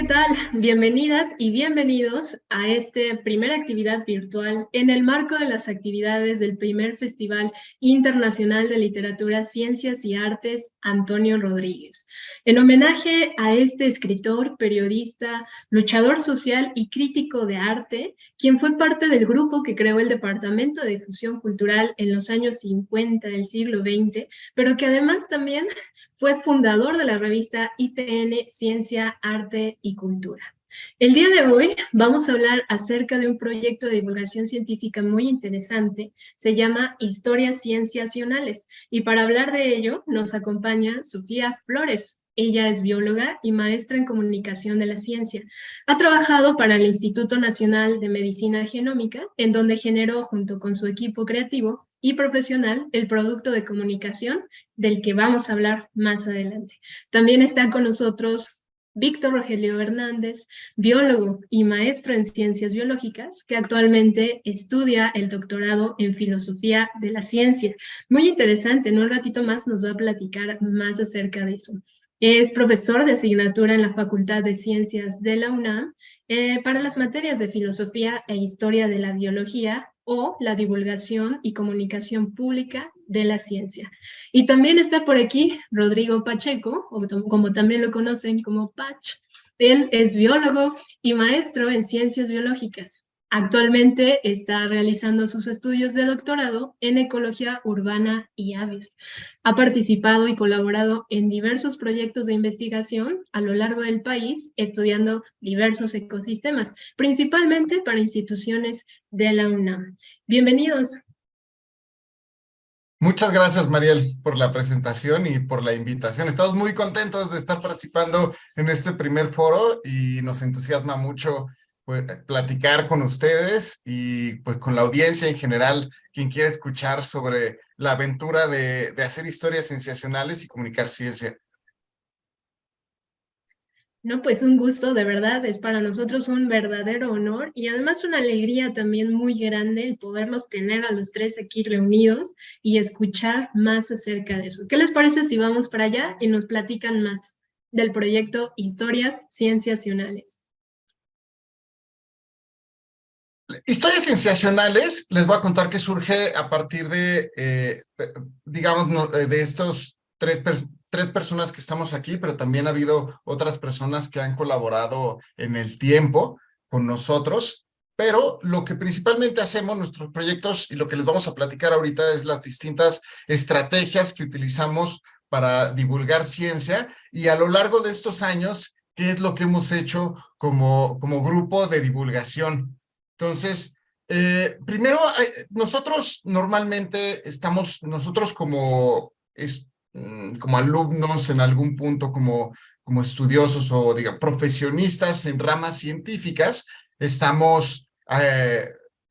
tal? Bienvenidas y bienvenidos a esta primera actividad virtual en el marco de las actividades del primer Festival Internacional de Literatura, Ciencias y Artes Antonio Rodríguez. En homenaje a este escritor, periodista, luchador social y crítico de arte, quien fue parte del grupo que creó el Departamento de Difusión Cultural en los años 50 del siglo XX, pero que además también fue fundador de la revista IPN Ciencia, Arte y Cultura. El día de hoy vamos a hablar acerca de un proyecto de divulgación científica muy interesante. Se llama Historias Cienciacionales. Y para hablar de ello nos acompaña Sofía Flores. Ella es bióloga y maestra en comunicación de la ciencia. Ha trabajado para el Instituto Nacional de Medicina Genómica, en donde generó, junto con su equipo creativo y profesional, el producto de comunicación del que vamos a hablar más adelante. También está con nosotros Víctor Rogelio Hernández, biólogo y maestro en ciencias biológicas, que actualmente estudia el doctorado en filosofía de la ciencia. Muy interesante, en un ratito más nos va a platicar más acerca de eso. Es profesor de asignatura en la Facultad de Ciencias de la UNAM para las materias de filosofía e historia de la biología o la divulgación y comunicación pública de la ciencia. Y también está por aquí Rodrigo Pacheco, o como también lo conocen como Pach. Él es biólogo y maestro en ciencias biológicas. Actualmente está realizando sus estudios de doctorado en ecología urbana y aves. Ha participado y colaborado en diversos proyectos de investigación a lo largo del país, estudiando diversos ecosistemas, principalmente para instituciones de la UNAM. Bienvenidos. Muchas gracias, Mariel, por la presentación y por la invitación. Estamos muy contentos de estar participando en este primer foro y nos entusiasma mucho pues, platicar con ustedes y pues con la audiencia en general, quien quiere escuchar sobre la aventura de hacer historias sensacionales y comunicar ciencia. No, pues un gusto, de verdad, es para nosotros un verdadero honor y además una alegría también muy grande el poderlos tener a los tres aquí reunidos y escuchar más acerca de eso. ¿Qué les parece si vamos para allá y nos platican más del proyecto Historias Cienciacionales? Historias sensacionales, les voy a contar que surge a partir de, digamos, de estos tres personas que estamos aquí, pero también ha habido otras personas que han colaborado en el tiempo con nosotros. Pero lo que principalmente hacemos, nuestros proyectos, y lo que les vamos a platicar ahorita es las distintas estrategias que utilizamos para divulgar ciencia y a lo largo de estos años, qué es lo que hemos hecho como grupo de divulgación. Entonces, primero, nosotros normalmente estamos, nosotros como alumnos en algún punto, como estudiosos o, digamos, profesionistas en ramas científicas, estamos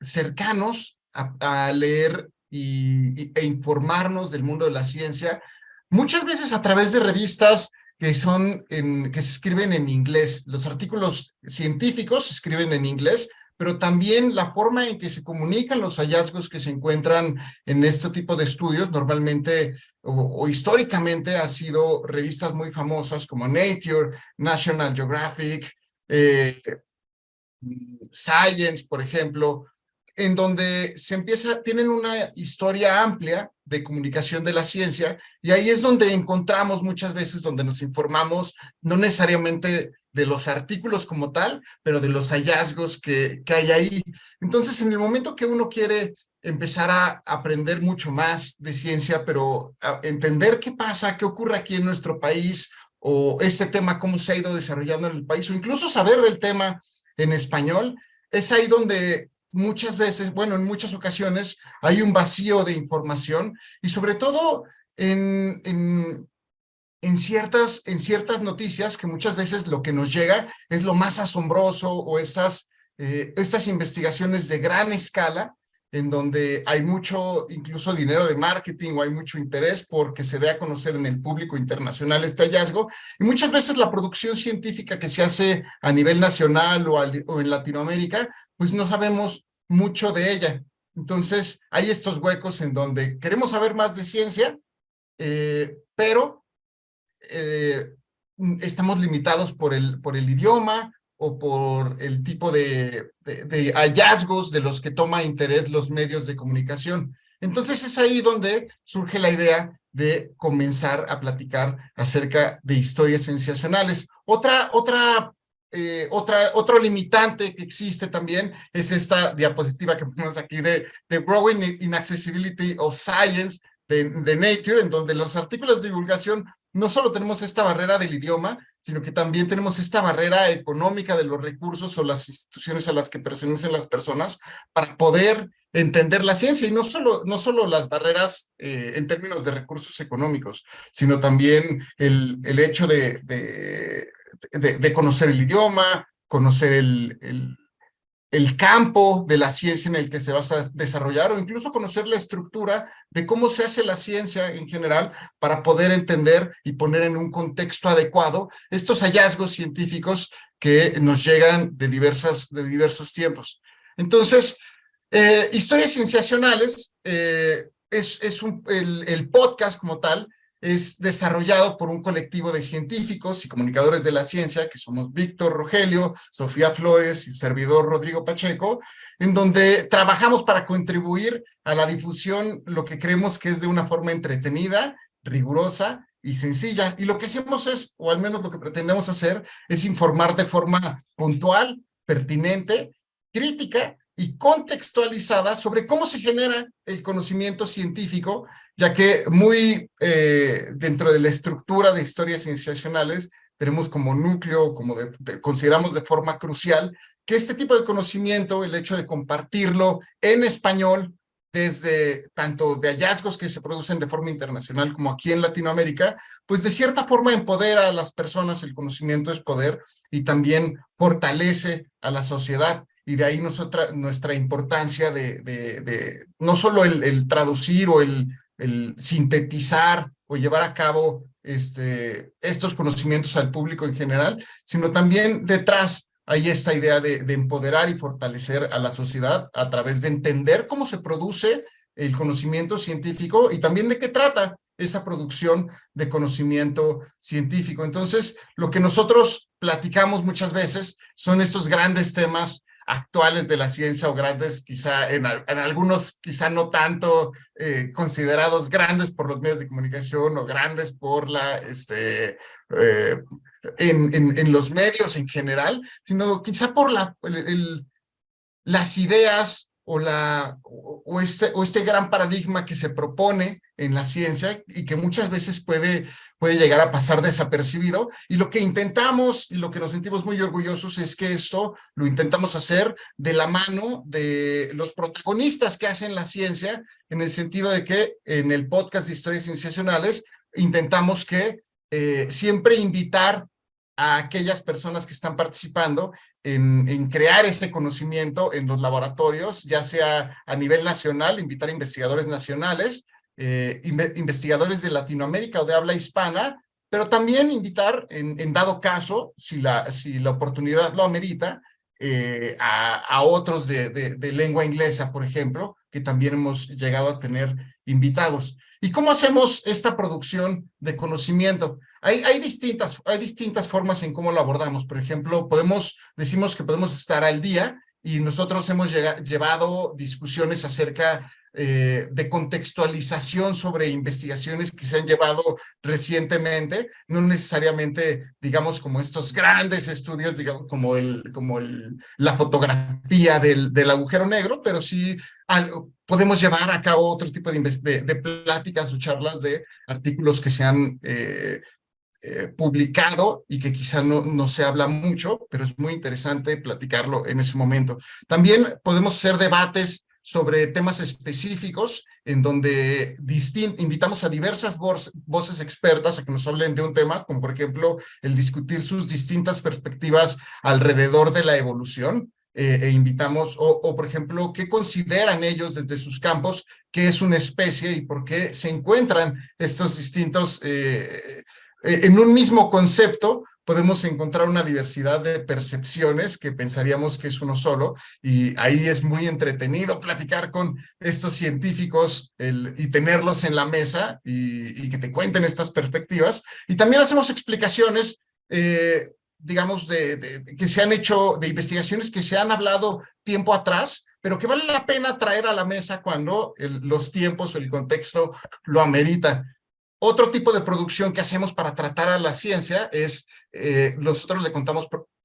cercanos a leer e informarnos del mundo de la ciencia, muchas veces a través de revistas que se escriben en inglés. Los artículos científicos se escriben en inglés, pero también la forma en que se comunican los hallazgos que se encuentran en este tipo de estudios, normalmente o históricamente ha sido revistas muy famosas como Nature, National Geographic, Science, por ejemplo, en donde tienen una historia amplia de comunicación de la ciencia, y ahí es donde encontramos muchas veces, donde nos informamos, no necesariamente de los artículos como tal, pero de los hallazgos que hay ahí. Entonces, en el momento que uno quiere empezar a aprender mucho más de ciencia, pero a entender qué pasa, qué ocurre aquí en nuestro país, o este tema, cómo se ha ido desarrollando en el país, o incluso saber del tema en español, es ahí donde muchas veces, bueno, en muchas ocasiones hay un vacío de información y sobre todo en ciertas noticias que muchas veces lo que nos llega es lo más asombroso o estas investigaciones de gran escala en donde hay mucho, incluso dinero de marketing o hay mucho interés porque se dé a conocer en el público internacional este hallazgo. Y muchas veces la producción científica que se hace a nivel nacional o en Latinoamérica, pues no sabemos mucho de ella. Entonces, hay estos huecos en donde queremos saber más de ciencia, pero estamos limitados por el idioma o por el tipo de hallazgos de los que toma interés los medios de comunicación. Entonces es ahí donde surge la idea de comenzar a platicar acerca de historias sensacionales. Otro limitante que existe también es esta diapositiva que ponemos aquí de Growing Inaccessibility of Science de Nature, en donde los artículos de divulgación no solo tenemos esta barrera del idioma, sino que también tenemos esta barrera económica de los recursos o las instituciones a las que pertenecen las personas para poder entender la ciencia, y no solo las barreras en términos de recursos económicos, sino también el hecho de conocer el idioma, conocer el campo de la ciencia en el que se va a desarrollar, o incluso conocer la estructura de cómo se hace la ciencia en general para poder entender y poner en un contexto adecuado estos hallazgos científicos que nos llegan de diversos tiempos. Entonces, historias sensacionales el podcast como tal es desarrollado por un colectivo de científicos y comunicadores de la ciencia, que somos Víctor Rogelio, Sofía Flores y su servidor Rodrigo Pacheco, en donde trabajamos para contribuir a la difusión, lo que creemos que es de una forma entretenida, rigurosa y sencilla. Y lo que hacemos es, o al menos lo que pretendemos hacer, es informar de forma puntual, pertinente, crítica y contextualizada sobre cómo se genera el conocimiento científico, ya que dentro de la estructura de historias sensacionales tenemos como núcleo, consideramos de forma crucial, que este tipo de conocimiento, el hecho de compartirlo en español, desde tanto de hallazgos que se producen de forma internacional como aquí en Latinoamérica, pues de cierta forma empodera a las personas, el conocimiento es poder, y también fortalece a la sociedad. Y de ahí nuestra importancia de no solo el traducir o el sintetizar o llevar a cabo estos conocimientos al público en general, sino también detrás hay esta idea de empoderar y fortalecer a la sociedad a través de entender cómo se produce el conocimiento científico y también de qué trata esa producción de conocimiento científico. Entonces, lo que nosotros platicamos muchas veces son estos grandes temas actuales de la ciencia, o grandes quizá en algunos quizá no tanto considerados grandes por los medios de comunicación o grandes por en los medios en general, sino quizá por las ideas o este gran paradigma que se propone en la ciencia y que muchas veces puede llegar a pasar desapercibido. Y lo que intentamos y lo que nos sentimos muy orgullosos es que esto lo intentamos hacer de la mano de los protagonistas que hacen la ciencia, en el sentido de que en el podcast de Historias Sensacionales intentamos que siempre invitar a aquellas personas que están participando en crear ese conocimiento en los laboratorios, ya sea a nivel nacional, invitar a investigadores nacionales, investigadores de Latinoamérica o de habla hispana, pero también invitar, en dado caso, si la oportunidad lo amerita, a otros de lengua inglesa, por ejemplo, que también hemos llegado a tener invitados. ¿Y cómo hacemos esta producción de conocimiento? Hay distintas formas en cómo lo abordamos. Por ejemplo, decimos que podemos estar al día, y nosotros hemos llevado discusiones acerca de contextualización sobre investigaciones que se han llevado recientemente, no necesariamente, digamos, como estos grandes estudios, digamos, como la fotografía del agujero negro, pero sí podemos llevar a cabo otro tipo de pláticas o charlas de artículos que se han publicado y que quizá no se habla mucho, pero es muy interesante platicarlo en ese momento. También podemos hacer debates sobre temas específicos, en donde invitamos a diversas voces expertas a que nos hablen de un tema, como por ejemplo el discutir sus distintas perspectivas alrededor de la evolución, invitamos, por ejemplo, qué consideran ellos desde sus campos, qué es una especie y por qué se encuentran estos distintos en un mismo concepto. Podemos encontrar una diversidad de percepciones que pensaríamos que es uno solo, y ahí es muy entretenido platicar con estos científicos y tenerlos en la mesa y que te cuenten estas perspectivas. Y también hacemos explicaciones digamos, que se han hecho, de investigaciones que se han hablado tiempo atrás, pero que vale la pena traer a la mesa cuando los tiempos o el contexto lo amerita. Otro tipo de producción que hacemos para tratar a la ciencia es, nosotros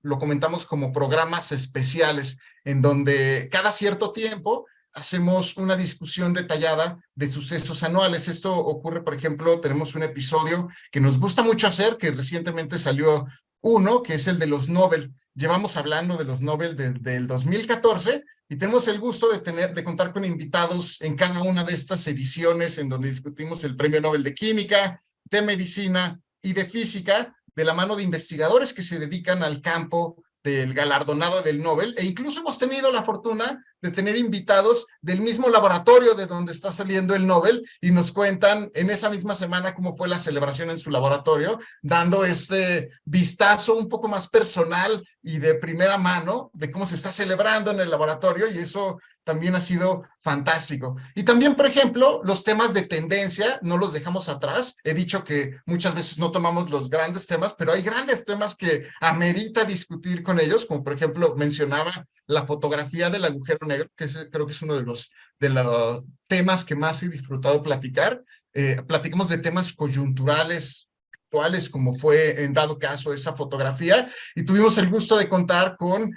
lo comentamos como programas especiales, en donde cada cierto tiempo hacemos una discusión detallada de sucesos anuales. Esto ocurre, por ejemplo, tenemos un episodio que nos gusta mucho hacer, que recientemente salió uno, que es el de los Nobel. Llevamos hablando de los Nobel desde el 2014 y tenemos el gusto de contar con invitados en cada una de estas ediciones en donde discutimos el Premio Nobel de Química, de Medicina y de Física, de la mano de investigadores que se dedican al campo del galardonado del Nobel, e incluso hemos tenido la fortuna de tener invitados del mismo laboratorio de donde está saliendo el Nobel y nos cuentan en esa misma semana cómo fue la celebración en su laboratorio, dando este vistazo un poco más personal y de primera mano de cómo se está celebrando en el laboratorio, y eso también ha sido fantástico. Y también, por ejemplo, los temas de tendencia no los dejamos atrás. He dicho que muchas veces no tomamos los grandes temas, pero hay grandes temas que amerita discutir con ellos, como por ejemplo mencionaba la fotografía del agujero negro, que creo que es uno de los temas que más he disfrutado platicar. Platicamos de temas coyunturales, actuales, como fue en dado caso esa fotografía, y tuvimos el gusto de contar con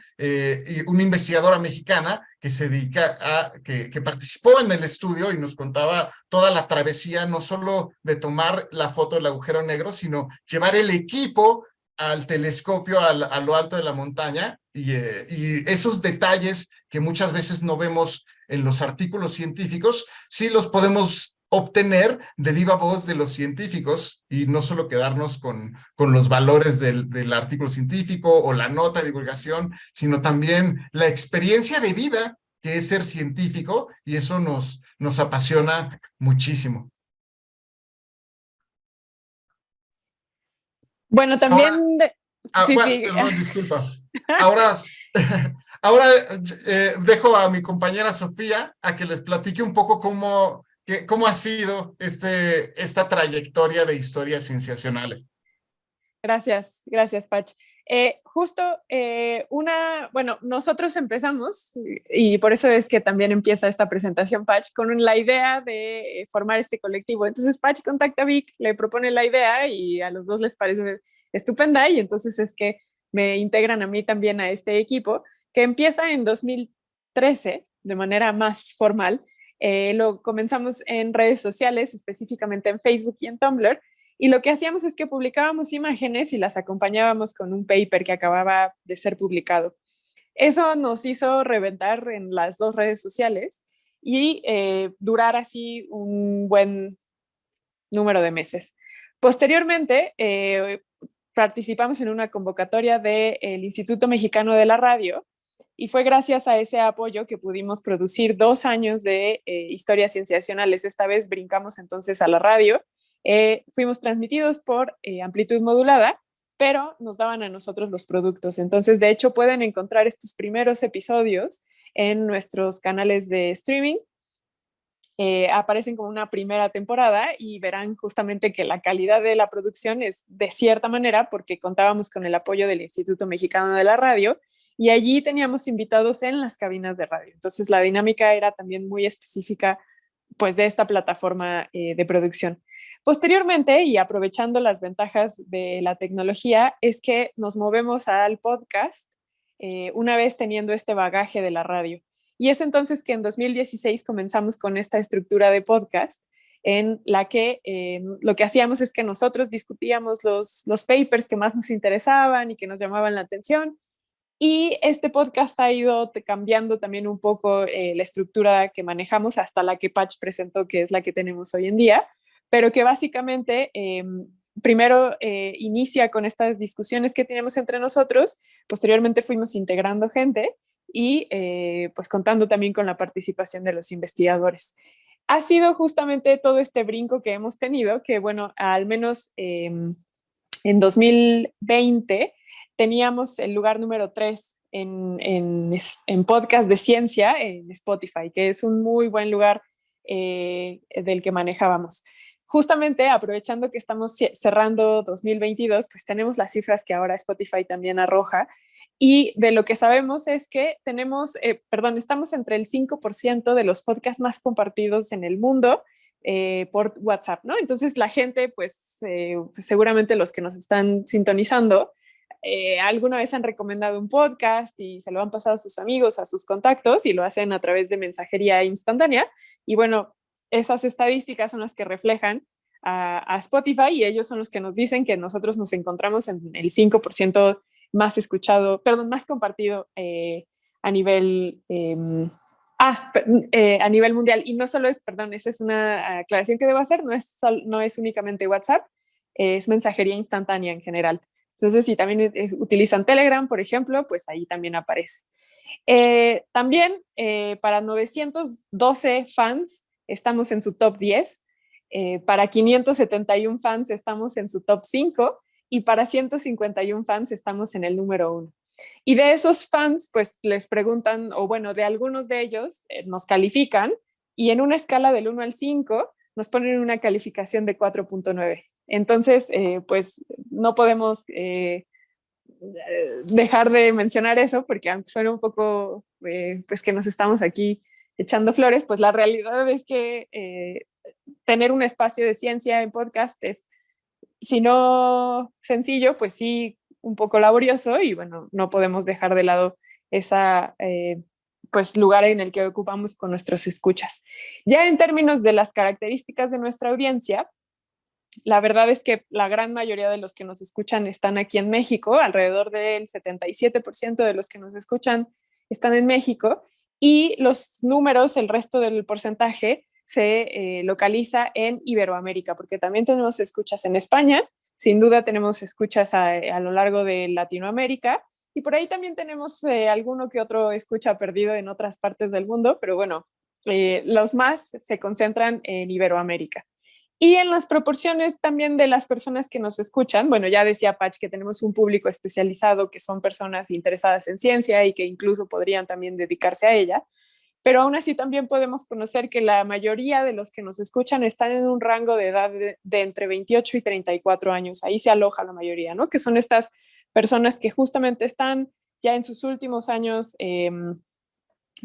una investigadora mexicana que se dedica que participó en el estudio y nos contaba toda la travesía, no solo de tomar la foto del agujero negro, sino llevar el equipo al telescopio a lo alto de la montaña, y esos detalles que muchas veces no vemos en los artículos científicos, sí los podemos obtener de viva voz de los científicos y no solo quedarnos con los valores del artículo científico o la nota de divulgación, sino también la experiencia de vida que es ser científico, y eso nos apasiona muchísimo. Bueno, Ahora, también... Sí, bueno, sí. perdón, disculpa. Ahora, ahora dejo a mi compañera Sofía a que les platique un poco cómo ha sido esta trayectoria de historias cienciacionales. Gracias, gracias, Pach. Justo bueno, nosotros empezamos, y por eso es que también empieza esta presentación, Pach, con la idea de formar este colectivo. Entonces, Pach contacta a Vic, le propone la idea y a los dos les parece estupenda, y entonces es que me integran a mí también a este equipo, que empieza en 2013 de manera más formal. Lo comenzamos en redes sociales, específicamente en Facebook y en Tumblr, y lo que hacíamos es que publicábamos imágenes y las acompañábamos con un paper que acababa de ser publicado. Eso nos hizo reventar en las dos redes sociales y durar así un buen número de meses. Posteriormente, participamos en una convocatoria del Instituto Mexicano de la Radio, y fue gracias a ese apoyo que pudimos producir 2 años de historias cienciacionales. Esta vez brincamos entonces a la radio. Fuimos transmitidos por amplitud modulada, pero nos daban a nosotros los productos. Entonces, de hecho, pueden encontrar estos primeros episodios en nuestros canales de streaming. Aparecen como una primera temporada y verán justamente que la calidad de la producción es de cierta manera porque contábamos con el apoyo del Instituto Mexicano de la Radio, y allí teníamos invitados en las cabinas de radio. Entonces la dinámica era también muy específica pues de esta plataforma de producción. Posteriormente, y aprovechando las ventajas de la tecnología, es que nos movemos al podcast una vez teniendo este bagaje de la radio. Y es entonces que en 2016 comenzamos con esta estructura de podcast en la que lo que hacíamos es que nosotros discutíamos los papers que más nos interesaban y que nos llamaban la atención. Y este podcast ha ido cambiando también un poco la estructura que manejamos hasta la que Patch presentó, que es la que tenemos hoy en día, pero que básicamente primero inicia con estas discusiones que tenemos entre nosotros, posteriormente fuimos integrando gente y pues contando también con la participación de los investigadores. Ha sido justamente todo este brinco que hemos tenido, que bueno, al menos en 2020 teníamos el lugar número 3 en podcast de ciencia en Spotify, que es un muy buen lugar del que manejábamos. justamente aprovechando que estamos cerrando 2022, pues tenemos las cifras que ahora Spotify también arroja. Y de lo que sabemos es que estamos entre el 5% de los podcasts más compartidos en el mundo por WhatsApp, ¿no? Entonces la gente, pues seguramente los que nos están sintonizando, alguna vez han recomendado un podcast y se lo han pasado a sus amigos, a sus contactos, y lo hacen a través de mensajería instantánea. Y bueno, esas estadísticas son las que reflejan a Spotify, y ellos son los que nos dicen que nosotros nos encontramos en el 5% más escuchado, perdón, más compartido a nivel a nivel mundial. Y no solo es, perdón, esa es una aclaración que debo hacer, no es únicamente WhatsApp, es mensajería instantánea en general. Entonces, si también utilizan Telegram, por ejemplo, pues ahí también aparece. También para 912 fans estamos en su top 10, para 571 fans estamos en su top 5, y para 151 fans estamos en el número 1. Y de esos fans, pues les preguntan, o bueno, de algunos de ellos nos califican, y en una escala del 1 al 5 nos ponen una calificación de 4.9. Entonces, pues no podemos dejar de mencionar eso, porque aunque suena un poco, pues que nos estamos aquí echando flores, pues la realidad es que tener un espacio de ciencia en podcast es, si no sencillo, pues sí un poco laborioso, y bueno, no podemos dejar de lado esa pues lugar en el que ocupamos con nuestros escuchas. Ya en términos de las características de nuestra audiencia, la verdad es que la gran mayoría de los que nos escuchan están aquí en México, alrededor del 77% de los que nos escuchan están en México, y los números, el resto del porcentaje, se localiza en Iberoamérica, porque también tenemos escuchas en España, sin duda tenemos escuchas a lo largo de Latinoamérica, y por ahí también tenemos alguno que otro escucha perdido en otras partes del mundo, pero bueno, los más se concentran en Iberoamérica. Y en las proporciones también de las personas que nos escuchan, bueno, ya decía Patch que tenemos un público especializado que son personas interesadas en ciencia y que incluso podrían también dedicarse a ella, pero aún así también podemos conocer que la mayoría de los que nos escuchan están en un rango de edad de entre 28 y 34 años. Ahí se aloja la mayoría, ¿no? Que son estas personas que justamente están ya en sus últimos años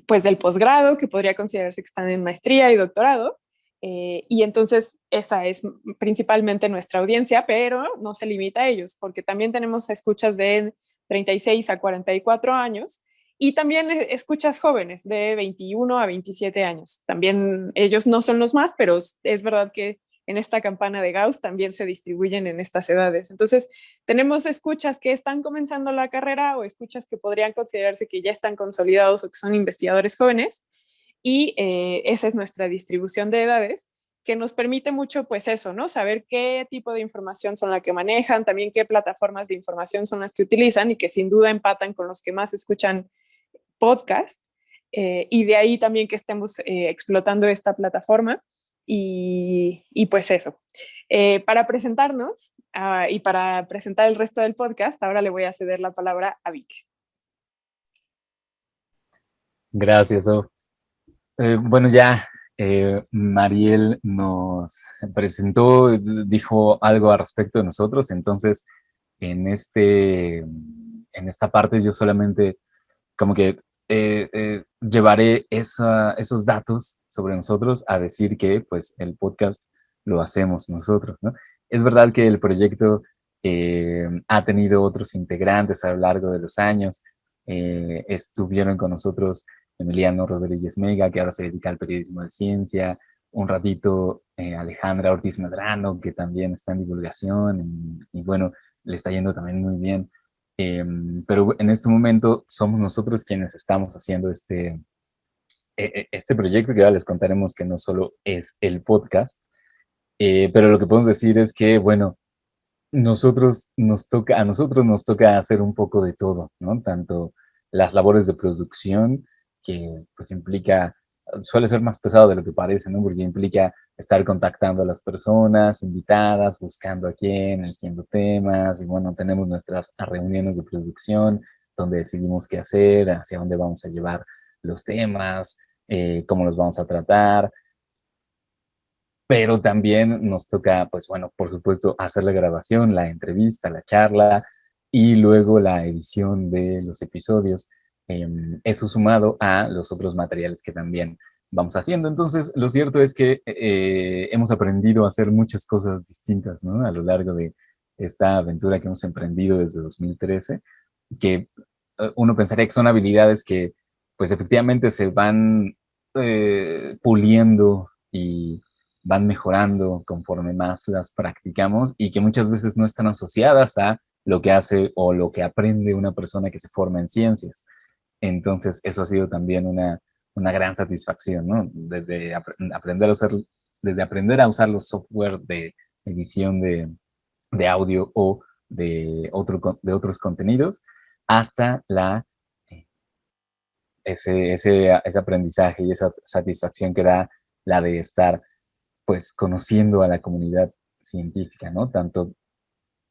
pues del posgrado, que podría considerarse que están en maestría y doctorado. Y entonces esa es principalmente nuestra audiencia, pero no se limita a ellos, porque también tenemos escuchas de 36 a 44 años, y también escuchas jóvenes de 21 a 27 años. También ellos no son los más, pero es verdad que en esta campana de Gauss también se distribuyen en estas edades. Entonces, tenemos escuchas que están comenzando la carrera, o escuchas que podrían considerarse que ya están consolidados o que son investigadores jóvenes, y esa es nuestra distribución de edades, que nos permite mucho, pues eso, ¿no? Saber qué tipo de información son la que manejan, también qué plataformas de información son las que utilizan, y que sin duda empatan con los que más escuchan podcast, y de ahí también que estemos explotando esta plataforma, y pues eso. Para presentarnos y para presentar el resto del podcast, ahora le voy a ceder la palabra a Vic. Gracias, Sof. Bueno, ya Mariel nos presentó, dijo algo al respecto de nosotros, entonces en esta parte yo solamente como que llevaré esos datos sobre nosotros a decir que pues el podcast lo hacemos nosotros, ¿no? Es verdad que el proyecto ha tenido otros integrantes a lo largo de los años. Estuvieron con nosotros Emiliano Rodríguez Mega, que ahora se dedica al periodismo de ciencia, un ratito Alejandra Ortiz Medrano, que también está en divulgación, y bueno, le está yendo también muy bien. Pero en este momento somos nosotros quienes estamos haciendo este proyecto, que ahora les contaremos que no solo es el podcast, pero lo que podemos decir es que, bueno, a nosotros nos toca hacer un poco de todo, ¿no? Tanto las labores de producción, que pues implica, suele ser más pesado de lo que parece, ¿no? Porque implica estar contactando a las personas invitadas, buscando a quién, eligiendo temas, y bueno, tenemos nuestras reuniones de producción donde decidimos qué hacer, hacia dónde vamos a llevar los temas, cómo los vamos a tratar. pero también nos toca, pues bueno, por supuesto, hacer la grabación, la entrevista, la charla y luego la edición de los episodios. Eso sumado a los otros materiales que también vamos haciendo. Entonces, lo cierto es que hemos aprendido a hacer muchas cosas distintas, ¿no? A lo largo de esta aventura que hemos emprendido desde 2013, que uno pensaría que son habilidades que, pues efectivamente se van puliendo y van mejorando conforme más las practicamos y que muchas veces no están asociadas a lo que hace o lo que aprende una persona que se forma en ciencias. Entonces, eso ha sido también una gran satisfacción, ¿no? Desde aprender a usar los software de edición de audio o de otros contenidos hasta ese aprendizaje y esa satisfacción que da la de estar pues conociendo a la comunidad científica, ¿no? Tanto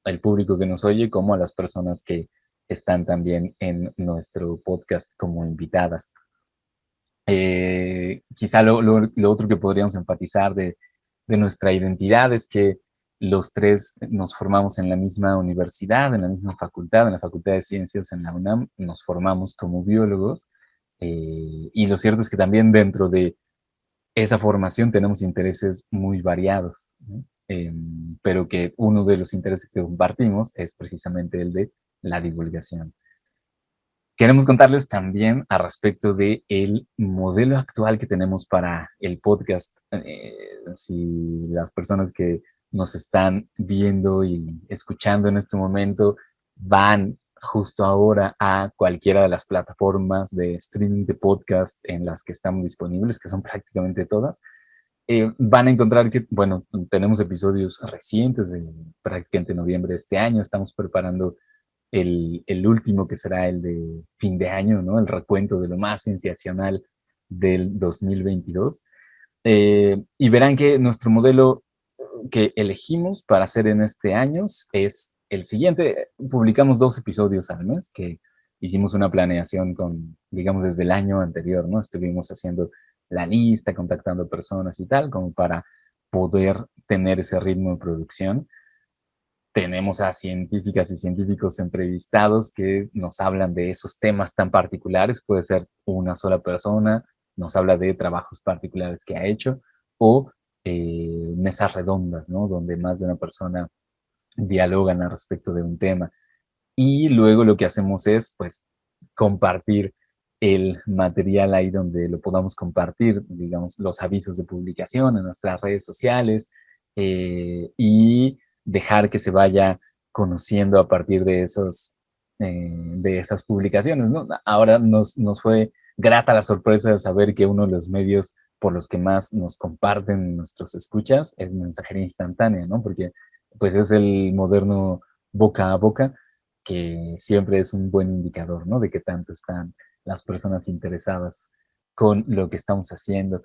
el público que nos oye como a las personas que están también en nuestro podcast como invitadas. Quizá lo otro que podríamos enfatizar de nuestra identidad es que los tres nos formamos en la misma universidad, en la misma facultad, en la Facultad de Ciencias en la UNAM, nos formamos como biólogos, y lo cierto es que también dentro de esa formación tenemos intereses muy variados, ¿no? Pero que uno de los intereses que compartimos es precisamente el de la divulgación. Queremos contarles también al respecto del modelo actual que tenemos para el podcast. Si las personas que nos están viendo y escuchando en este momento van justo ahora a cualquiera de las plataformas de streaming de podcast en las que estamos disponibles, que son prácticamente todas, van a encontrar que, bueno, tenemos episodios recientes de prácticamente noviembre de este año. Estamos preparando el último, que será el de fin de año, ¿no? El recuento de lo más sensacional del 2022. Y verán que nuestro modelo que elegimos para hacer en este año es el siguiente. Publicamos 2 episodios al mes, que hicimos una planeación con, digamos, desde el año anterior, ¿no? Estuvimos haciendo la lista, contactando personas y tal, como para poder tener ese ritmo de producción. Tenemos a científicas y científicos entrevistados que nos hablan de esos temas tan particulares. Puede ser una sola persona, nos habla de trabajos particulares que ha hecho, o mesas redondas, ¿no? Donde más de una persona dialogan al respecto de un tema. Y luego lo que hacemos es, pues, compartir el material ahí donde lo podamos compartir, digamos, los avisos de publicación en nuestras redes sociales, y dejar que se vaya conociendo a partir de esas publicaciones, ¿no? Ahora nos fue grata la sorpresa de saber que uno de los medios por los que más nos comparten nuestros escuchas es mensajería instantánea, ¿no? Porque pues es el moderno boca a boca, que siempre es un buen indicador, ¿no? De qué tanto están las personas interesadas con lo que estamos haciendo.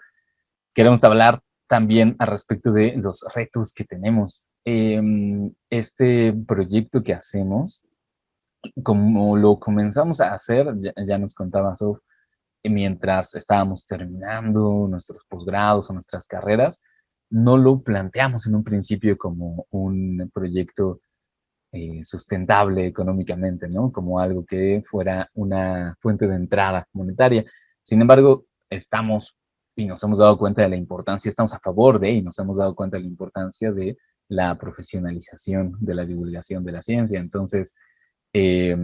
Queremos hablar también al respecto de los retos que tenemos. Este proyecto que hacemos, como lo comenzamos a hacer, ya nos contaba Sof, mientras estábamos terminando nuestros posgrados o nuestras carreras, no lo planteamos en un principio como un proyecto sustentable económicamente, ¿no? Como algo que fuera una fuente de entrada monetaria. Sin embargo, estamos y nos hemos dado cuenta de la importancia, estamos a favor de y nos hemos dado cuenta de la importancia de la profesionalización de la divulgación de la ciencia. Entonces, eh,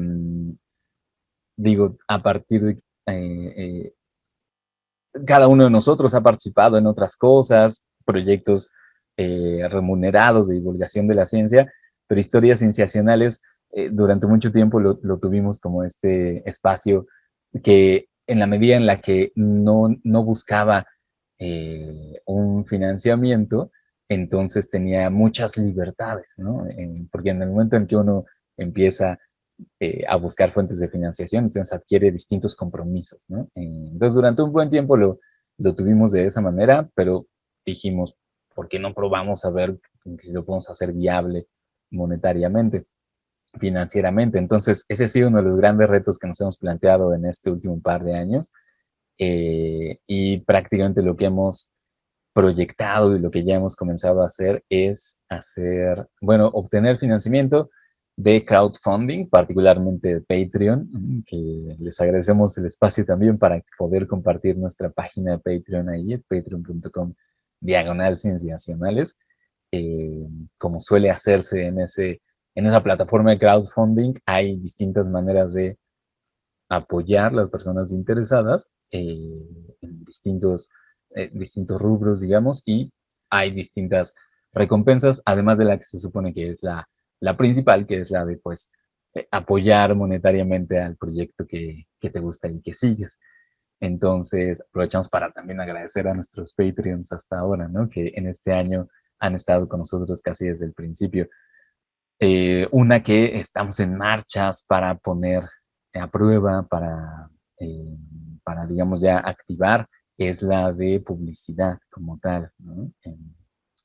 digo, a partir de cada uno de nosotros ha participado en otras cosas, proyectos remunerados de divulgación de la ciencia, pero historias cienciacionales durante mucho tiempo lo tuvimos como este espacio que en la medida en la que no buscaba un financiamiento, entonces tenía muchas libertades, ¿no? Porque en el momento en que uno empieza a buscar fuentes de financiación, entonces adquiere distintos compromisos, ¿no? Entonces durante un buen tiempo lo tuvimos de esa manera, pero dijimos, ¿por qué no probamos a ver si lo podemos hacer viable monetariamente, financieramente? Entonces ese ha sido uno de los grandes retos que nos hemos planteado en este último par de años, y prácticamente lo que hemos proyectado y lo que ya hemos comenzado a hacer es bueno, obtener financiamiento de crowdfunding, particularmente de Patreon, que les agradecemos el espacio también para poder compartir nuestra página de Patreon ahí, patreon.com/cienciacionales, como suele hacerse en esa plataforma de crowdfunding. Hay distintas maneras de apoyar a las personas interesadas en distintos rubros, digamos, y hay distintas recompensas, además de la que se supone que es la principal, que es la de, pues, apoyar monetariamente al proyecto que te gusta y que sigues. Entonces, aprovechamos para también agradecer a nuestros Patreons hasta ahora, ¿no? Que en este año han estado con nosotros casi desde el principio. Una que estamos en marchas para poner a prueba, digamos, ya activar, es la de publicidad como tal, ¿no?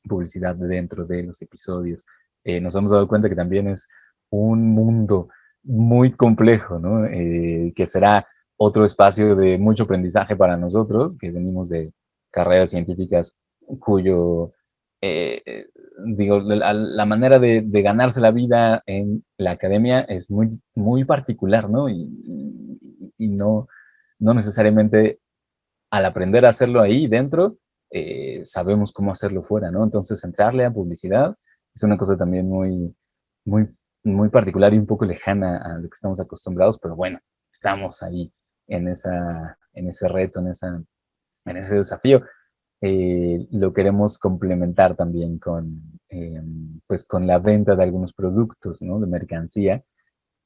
Publicidad dentro de los episodios. Nos hemos dado cuenta que también es un mundo muy complejo, ¿no? Que será otro espacio de mucho aprendizaje para nosotros, que venimos de carreras científicas cuyo digo, la manera de ganarse la vida en la academia es muy, muy particular, ¿no? Y no necesariamente al aprender a hacerlo ahí dentro, sabemos cómo hacerlo fuera, ¿no? Entonces, entrarle a publicidad es una cosa también muy, muy, muy particular y un poco lejana a lo que estamos acostumbrados, pero bueno, estamos ahí en ese reto, en ese desafío. Lo queremos complementar también pues con la venta de algunos productos, ¿no? De mercancía,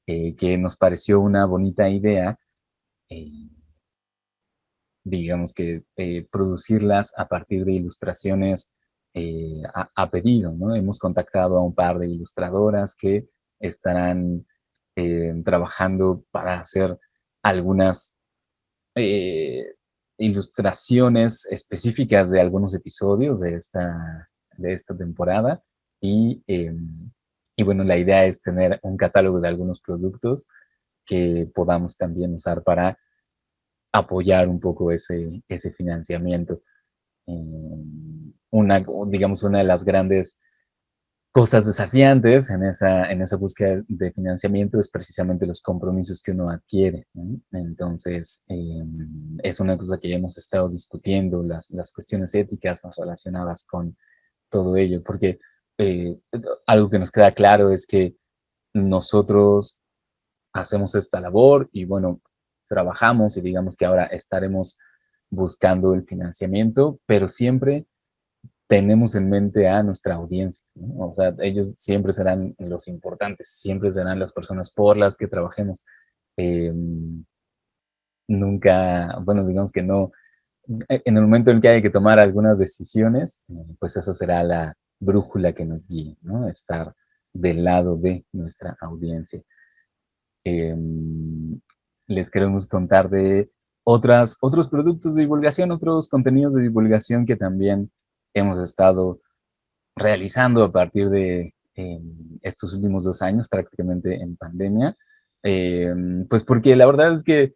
que nos pareció una bonita idea, eh, digamos que producirlas a partir de ilustraciones a pedido, ¿no? Hemos contactado a un par de ilustradoras que estarán trabajando para hacer algunas eh, ilustraciones específicas de algunos episodios de esta temporada y bueno, la idea es tener un catálogo de algunos productos que podamos también usar para apoyar un poco ese financiamiento. Digamos, una de las grandes cosas desafiantes en esa búsqueda de financiamiento es precisamente los compromisos que uno adquiere, ¿no? Entonces, es una cosa que ya hemos estado discutiendo, las cuestiones éticas relacionadas con todo ello, porque eh, algo que nos queda claro es que nosotros hacemos esta labor y bueno, trabajamos y digamos que ahora estaremos buscando el financiamiento, pero siempre tenemos en mente a nuestra audiencia, ¿no? O sea, ellos siempre serán los importantes, siempre serán las personas por las que trabajemos. Eh, Nunca, bueno, digamos que no, en el momento en que hay que tomar algunas decisiones, pues esa será la brújula que nos guíe, ¿no? Estar del lado de nuestra audiencia. Eh, Les queremos contar de otros productos de divulgación, otros contenidos de divulgación que también hemos estado realizando a partir de estos últimos 2 años, prácticamente en pandemia. Eh, pues porque la verdad es que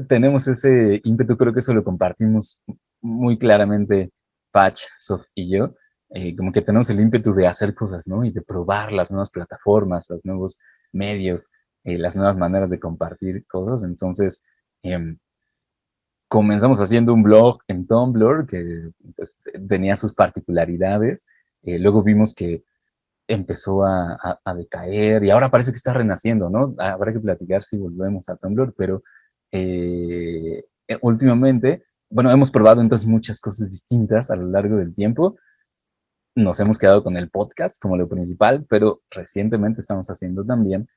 tenemos ese ímpetu, creo que eso lo compartimos muy claramente Patch, Sof y yo, como que tenemos el ímpetu de hacer cosas, ¿no? Y de probar las nuevas plataformas, los nuevos medios, las nuevas maneras de compartir cosas. Entonces, comenzamos haciendo un blog en Tumblr que pues, tenía sus particularidades. Luego vimos que empezó a decaer y ahora parece que está renaciendo, ¿no? Habrá que platicar si volvemos a Tumblr, pero últimamente, bueno, hemos probado entonces muchas cosas distintas a lo largo del tiempo. Nos hemos quedado con el podcast como lo principal, pero recientemente estamos haciendo también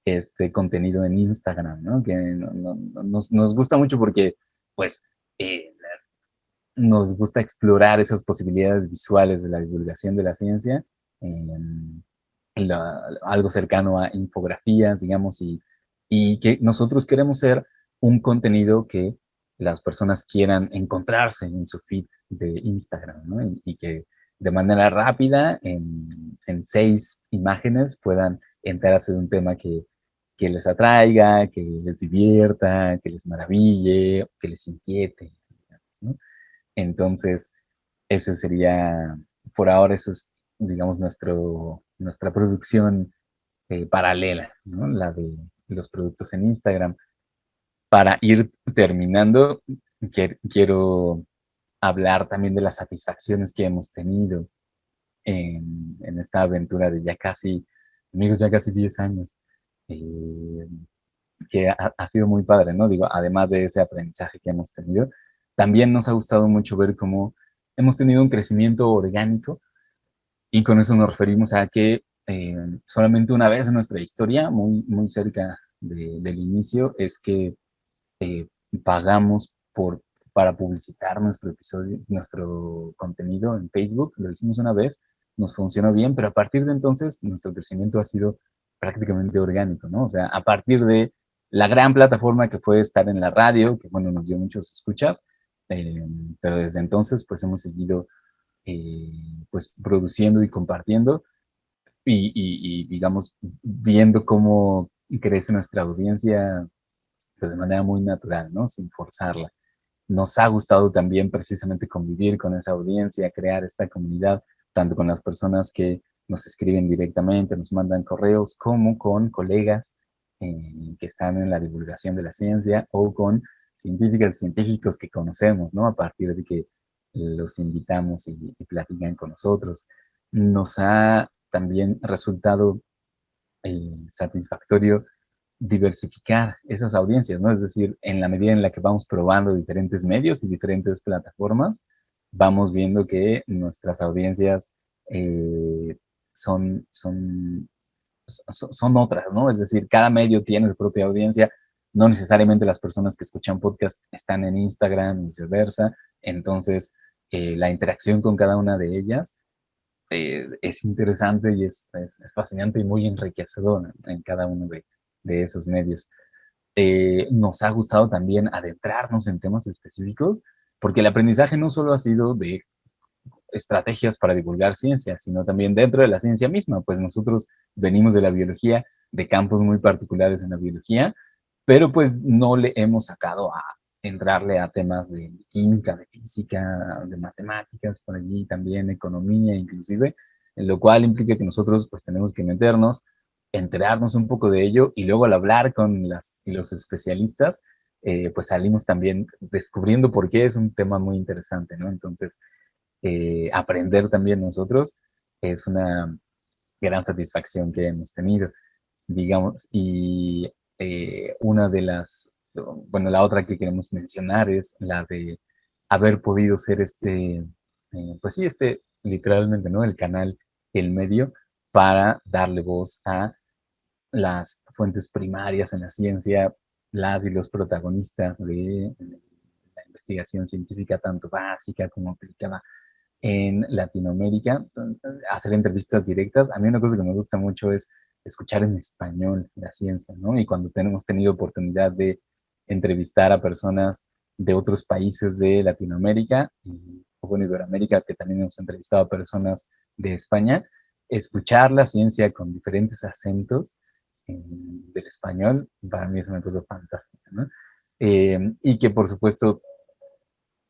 este contenido en Instagram, ¿no? Que nos gusta mucho porque, pues, eh, nos gusta explorar esas posibilidades visuales de la divulgación de la ciencia, algo cercano a infografías, digamos, y que nosotros queremos ser un contenido que las personas quieran encontrarse en su feed de Instagram, ¿no? Y que de manera rápida, en 6 imágenes, puedan enterarse de un tema que les atraiga, que les divierta, que les maraville, que les inquiete, digamos, ¿no? Entonces, ese sería, por ahora, eso es, digamos, nuestra producción paralela, ¿no? La de los productos en Instagram. Para ir terminando, quiero hablar también de las satisfacciones que hemos tenido en esta aventura de ya casi, amigos, ya casi 10 años, eh, que ha sido muy padre, ¿no? Digo, además de ese aprendizaje que hemos tenido, también nos ha gustado mucho ver cómo hemos tenido un crecimiento orgánico, y con eso nos referimos a que solamente una vez en nuestra historia, muy, muy cerca del inicio, es que eh, pagamos para publicitar nuestro episodio, nuestro contenido en Facebook. Lo hicimos una vez, nos funcionó bien, pero a partir de entonces nuestro crecimiento ha sido prácticamente orgánico, ¿no? O sea, a partir de la gran plataforma que fue estar en la radio, que bueno, nos dio muchos escuchas, eh, pero desde entonces pues hemos seguido eh, pues produciendo y compartiendo y, digamos, viendo cómo crece nuestra audiencia pues, de manera muy natural, ¿no? Sin forzarla. Nos ha gustado también precisamente convivir con esa audiencia, crear esta comunidad, tanto con las personas que nos escriben directamente, nos mandan correos, como con colegas que están en la divulgación de la ciencia o con científicas y científicos que conocemos, ¿no? A partir de que los invitamos y platican con nosotros. Nos ha también resultado satisfactorio diversificar esas audiencias, ¿no? Es decir, en la medida en la que vamos probando diferentes medios y diferentes plataformas, vamos viendo que nuestras audiencias eh, son, son, son otras, ¿no? Es decir, cada medio tiene su propia audiencia, no necesariamente las personas que escuchan podcast están en Instagram y viceversa, entonces la interacción con cada una de ellas es interesante y es fascinante y muy enriquecedor en cada uno de esos medios. Nos ha gustado también adentrarnos en temas específicos, porque el aprendizaje no solo ha sido de estrategias para divulgar ciencia, sino también dentro de la ciencia misma, pues nosotros venimos de la biología, de campos muy particulares en la biología, pero pues no le hemos sacado a entrarle a temas de química, de física, de matemáticas, por allí también economía inclusive, en lo cual implica que nosotros pues tenemos que meternos, enterarnos un poco de ello y luego al hablar con los especialistas, pues salimos también descubriendo por qué es un tema muy interesante, ¿no? Entonces, aprender también nosotros es una gran satisfacción que hemos tenido, digamos, y una de las, bueno, la otra que queremos mencionar es la de haber podido ser pues sí, literalmente, ¿no? El canal, el medio para darle voz a las fuentes primarias en la ciencia, las y los protagonistas de la investigación científica, tanto básica como aplicada en Latinoamérica, hacer entrevistas directas. A mí una cosa que me gusta mucho es escuchar en español la ciencia, ¿no? Y cuando hemos tenido oportunidad de entrevistar a personas de otros países de Latinoamérica, o bueno, Iberoamérica, que también hemos entrevistado a personas de España, escuchar la ciencia con diferentes acentos del español, para mí es una cosa fantástica, ¿no? Y que por supuesto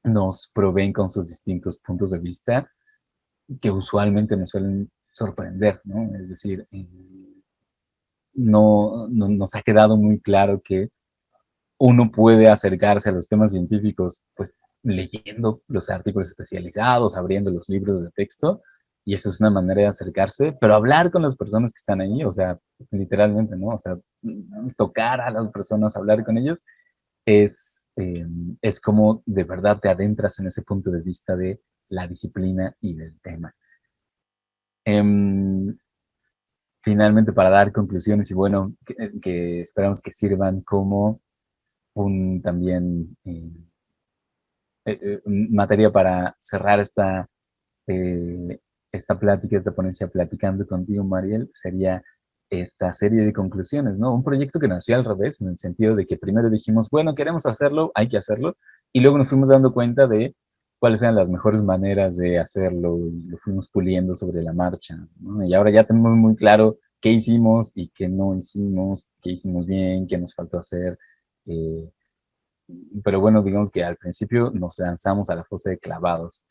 nos proveen con sus distintos puntos de vista que usualmente nos suelen sorprender, ¿no? Es decir, no nos ha quedado muy claro que uno puede acercarse a los temas científicos, pues leyendo los artículos especializados, abriendo los libros de texto, y esa es una manera de acercarse, pero hablar con las personas que están ahí, o sea, literalmente, ¿no? O sea, tocar a las personas, hablar con ellos, es como de verdad te adentras en ese punto de vista de la disciplina y del tema. Em, Finalmente, para dar conclusiones y bueno, que esperamos que sirvan como un también materia para cerrar eh, esta plática, esta ponencia platicando contigo, Mariel, sería esta serie de conclusiones, ¿no? Un proyecto que nació al revés, en el sentido de que primero dijimos, bueno, queremos hacerlo, hay que hacerlo, y luego nos fuimos dando cuenta de cuáles eran las mejores maneras de hacerlo y lo fuimos puliendo sobre la marcha, ¿no? Y ahora ya tenemos muy claro qué hicimos y qué no hicimos, qué hicimos bien, qué nos faltó hacer. Eh, pero bueno, digamos que al principio nos lanzamos a la fosa de clavados.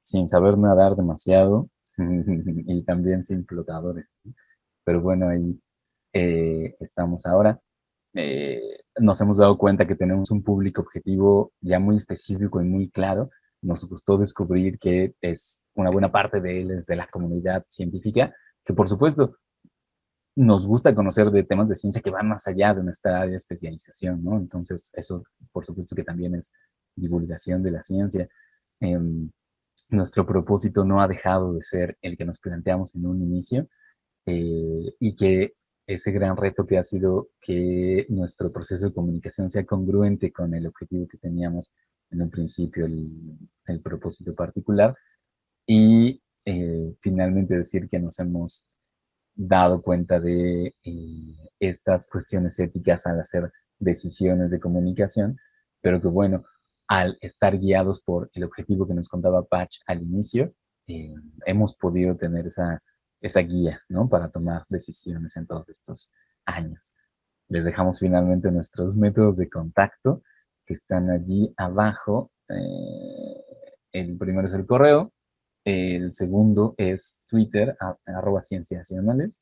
sin saber nadar demasiado y también sin flotadores. Pero bueno, ahí estamos ahora. Nos hemos dado cuenta que tenemos un público objetivo ya muy específico y muy claro. Nos gustó descubrir que es una buena parte de él es de la comunidad científica, que por supuesto nos gusta conocer de temas de ciencia que van más allá de nuestra área de especialización, ¿no? Entonces, eso por supuesto que también es divulgación de la ciencia. Nuestro propósito no ha dejado de ser el que nos planteamos en un inicio, y que ese gran reto que ha sido que nuestro proceso de comunicación sea congruente con el objetivo que teníamos en un principio, el propósito particular, y finalmente decir que nos hemos dado cuenta de estas cuestiones éticas al hacer decisiones de comunicación, pero que bueno, al estar guiados por el objetivo que nos contaba Patch al inicio, hemos podido tener esa guía, ¿no? Para tomar decisiones en todos estos años. Les dejamos finalmente nuestros métodos de contacto que están allí abajo. El primero es el correo, el segundo es Twitter, @cienciacionales,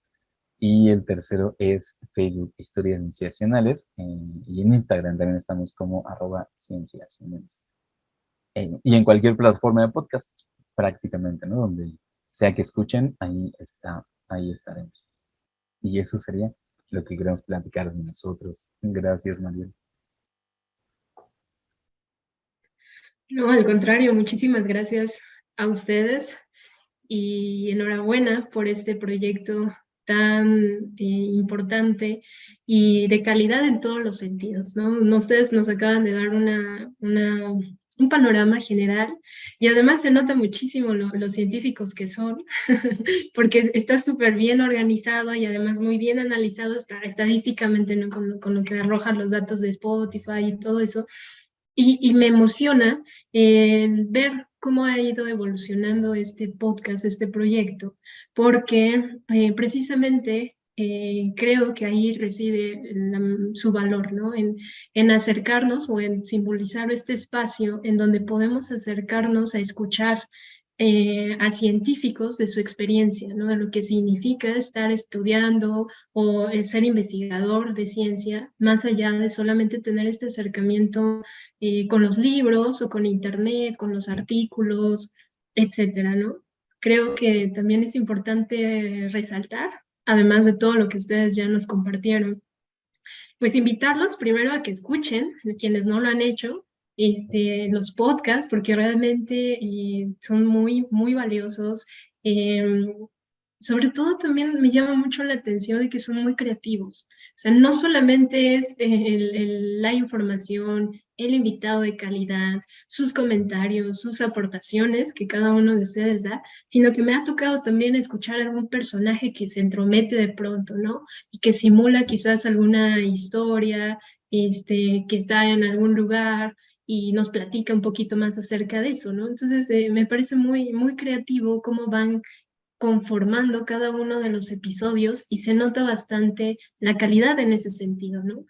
y el tercero es Facebook, Historias Cienciacionales, y en Instagram también estamos como @cienciacionales. Y en cualquier plataforma de podcast, prácticamente, ¿no? Donde sea que escuchen, ahí estaremos. Y eso sería lo que queremos platicar de nosotros. Gracias, Mariel. No, al contrario, muchísimas gracias a ustedes y enhorabuena por este proyecto tan importante y de calidad en todos los sentidos, ¿no? Ustedes nos acaban de dar un panorama general y además se nota muchísimo los científicos que son, porque está súper bien organizado y además muy bien analizado estadísticamente, ¿no? Con lo que arrojan los datos de Spotify y todo eso. Y me emociona ver cómo ha ido evolucionando este podcast, este proyecto, porque precisamente creo que ahí reside su valor, ¿no? En acercarnos o en simbolizar este espacio en donde podemos acercarnos a escuchar a científicos de su experiencia, ¿no? De lo que significa estar estudiando o ser investigador de ciencia, más allá de solamente tener este acercamiento con los libros o con internet, con los artículos, etcétera, ¿no? Creo que también es importante resaltar, además de todo lo que ustedes ya nos compartieron, pues invitarlos primero a que escuchen, quienes no lo han hecho, los podcasts, porque realmente son muy, muy valiosos. Sobre todo también me llama mucho la atención de que son muy creativos. O sea, no solamente es la información, el invitado de calidad, sus comentarios, sus aportaciones que cada uno de ustedes da, sino que me ha tocado también escuchar algún personaje que se entromete de pronto, ¿no? Y que simula quizás alguna historia, que está en algún lugar y nos platica un poquito más acerca de eso, ¿no? Entonces, me parece muy, muy creativo cómo van conformando cada uno de los episodios y se nota bastante la calidad en ese sentido, ¿no?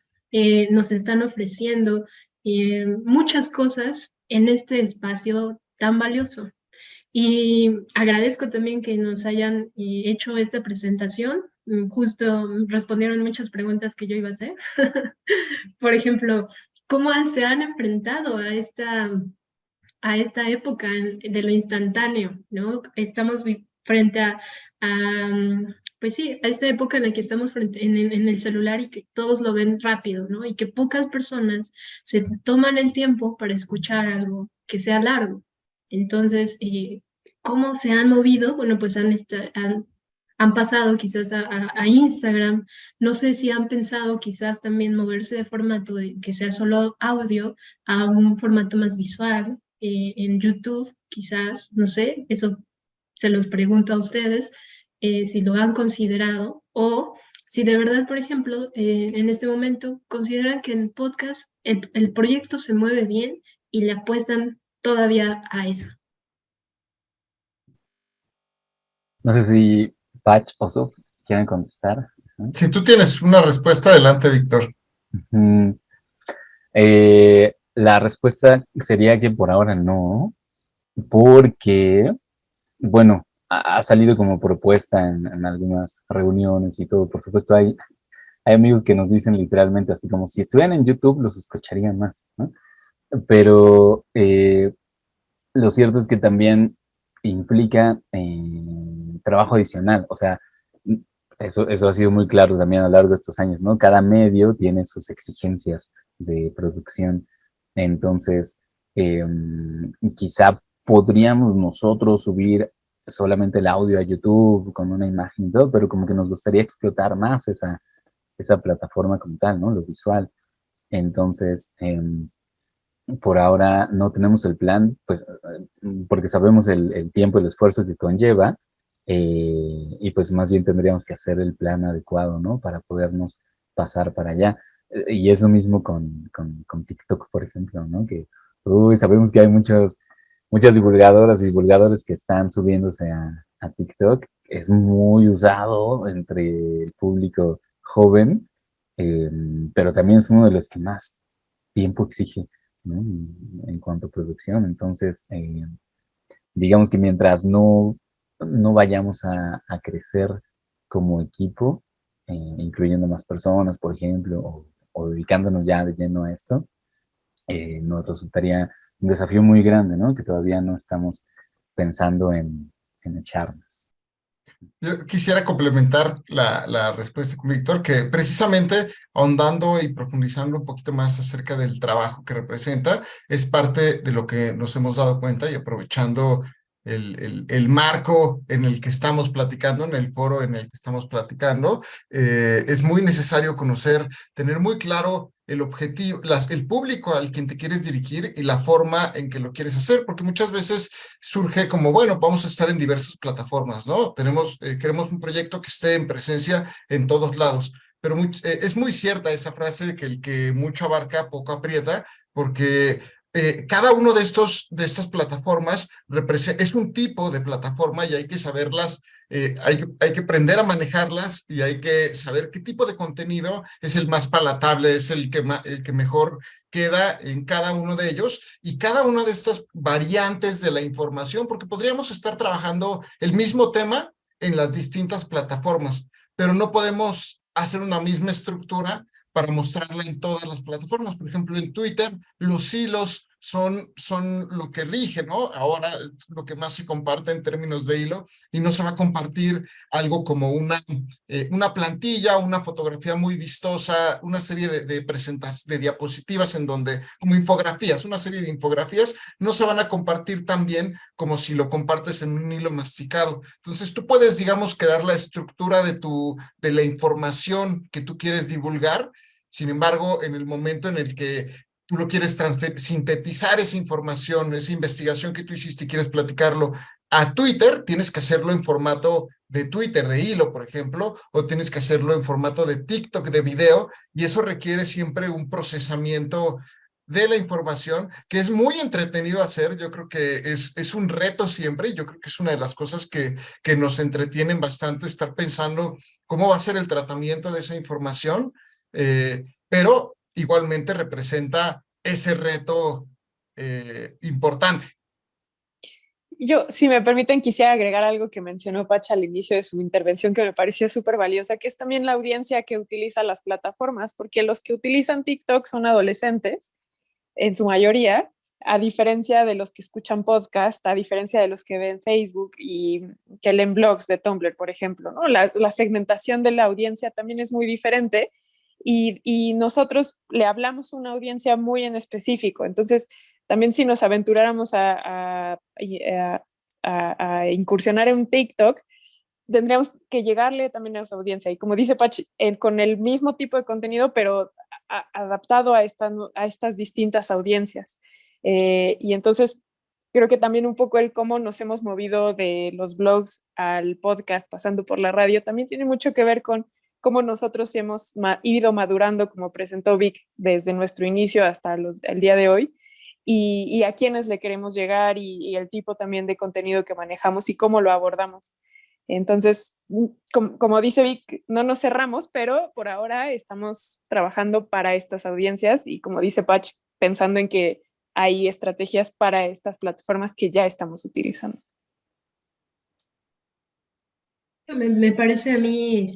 Nos están ofreciendo muchas cosas en este espacio tan valioso. Y agradezco también que nos hayan hecho esta presentación. Justo respondieron muchas preguntas que yo iba a hacer. Por ejemplo, ¿cómo se han enfrentado a esta época de lo instantáneo, ¿no? Estamos frente pues sí, a esta época en la que estamos frente, en el celular y que todos lo ven rápido, ¿no? Y que pocas personas se toman el tiempo para escuchar algo que sea largo. Entonces, ¿cómo se han movido? Bueno, pues han pasado quizás a Instagram. No sé si han pensado quizás también moverse de formato de que sea solo audio a un formato más visual. En YouTube, quizás, no sé, eso se los pregunto a ustedes, si lo han considerado o si de verdad, por ejemplo, en este momento consideran que en podcast el proyecto se mueve bien y le apuestan todavía a eso. No sé si Patch o Sof quieren contestar. Si tú tienes una respuesta, adelante, Víctor. La respuesta sería que por ahora no. porque, bueno, ha salido como propuesta en algunas reuniones y todo. Por supuesto, hay amigos que nos dicen literalmente así como si estuvieran en YouTube los escucharían más, ¿no? Pero lo cierto es que también implica trabajo adicional, o sea, eso ha sido muy claro también a lo largo de estos años, ¿no? Cada medio tiene sus exigencias de producción, entonces eh, quizá podríamos nosotros subir solamente el audio a YouTube con una imagen y todo, pero como que nos gustaría explotar más esa plataforma como tal, ¿no? Lo visual. Entonces, por ahora no tenemos el plan, pues porque sabemos el tiempo y el esfuerzo que conlleva, y pues más bien tendríamos que hacer el plan adecuado, ¿no? Para podernos pasar para allá. Y es lo mismo con TikTok, por ejemplo, ¿no? Que sabemos que hay muchas divulgadoras y divulgadores que están subiéndose a TikTok. Es muy usado entre el público joven, eh, pero también es uno de los que más tiempo exige, ¿no? En cuanto a producción. Entonces, digamos que mientras no vayamos a crecer como equipo, incluyendo más personas, por ejemplo, o dedicándonos ya de lleno a esto, nos resultaría un desafío muy grande, ¿no? Que todavía no estamos pensando en echarnos. Yo quisiera complementar la respuesta con Víctor, que precisamente ahondando y profundizando un poquito más acerca del trabajo que representa, es parte de lo que nos hemos dado cuenta y aprovechando el marco en el que estamos platicando, en el foro en el que estamos platicando, es muy necesario conocer, tener muy claro el objetivo, el público al quien te quieres dirigir y la forma en que lo quieres hacer, porque muchas veces surge como, bueno, vamos a estar en diversas plataformas, ¿no? Queremos un proyecto que esté en presencia en todos lados, pero es muy cierta esa frase de que el que mucho abarca, poco aprieta, porque cada uno de estas plataformas es un tipo de plataforma y hay que saberlas, hay que aprender a manejarlas y hay que saber qué tipo de contenido es el más palatable, es el que mejor queda en cada uno de ellos y cada una de estas variantes de la información, porque podríamos estar trabajando el mismo tema en las distintas plataformas, pero no podemos hacer una misma estructura para mostrarla en todas las plataformas. Por ejemplo, en Twitter, los hilos son lo que rige, ¿no? Ahora lo que más se comparte en términos de hilo y no se va a compartir algo como una plantilla, una fotografía muy vistosa, una serie de diapositivas en donde, como infografías, una serie de infografías, no se van a compartir tan bien como si lo compartes en un hilo masticado. Entonces tú puedes, digamos, crear la estructura de la información que tú quieres divulgar. Sin embargo, en el momento en el que tú lo quieres sintetizar esa información, esa investigación que tú hiciste y quieres platicarlo a Twitter, tienes que hacerlo en formato de Twitter, de hilo, por ejemplo, o tienes que hacerlo en formato de TikTok, de video, y eso requiere siempre un procesamiento de la información que es muy entretenido hacer. Yo creo que es un reto siempre y yo creo que es una de las cosas que nos entretienen bastante, estar pensando cómo va a ser el tratamiento de esa información, pero igualmente representa ese reto importante. Yo, si me permiten, quisiera agregar algo que mencionó Pacha al inicio de su intervención que me pareció súper valiosa, que es también la audiencia que utiliza las plataformas, porque los que utilizan TikTok son adolescentes, en su mayoría, a diferencia de los que escuchan podcast, a diferencia de los que ven Facebook y que leen blogs de Tumblr, por ejemplo, ¿no? La segmentación de la audiencia también es muy diferente y nosotros le hablamos a una audiencia muy en específico. Entonces, también si nos aventuráramos a incursionar en un TikTok, tendríamos que llegarle también a esa audiencia. Y como dice Pach, con el mismo tipo de contenido, pero adaptado a estas distintas audiencias. Y entonces creo que también un poco el cómo nos hemos movido de los blogs al podcast, pasando por la radio, también tiene mucho que ver con cómo nosotros hemos ido madurando, como presentó Vic, desde nuestro inicio hasta el día de hoy, y a quiénes le queremos llegar y el tipo también de contenido que manejamos y cómo lo abordamos. Entonces, como dice Vic, no nos cerramos, pero por ahora estamos trabajando para estas audiencias y como dice Patch, pensando en que hay estrategias para estas plataformas que ya estamos utilizando. Me parece a mí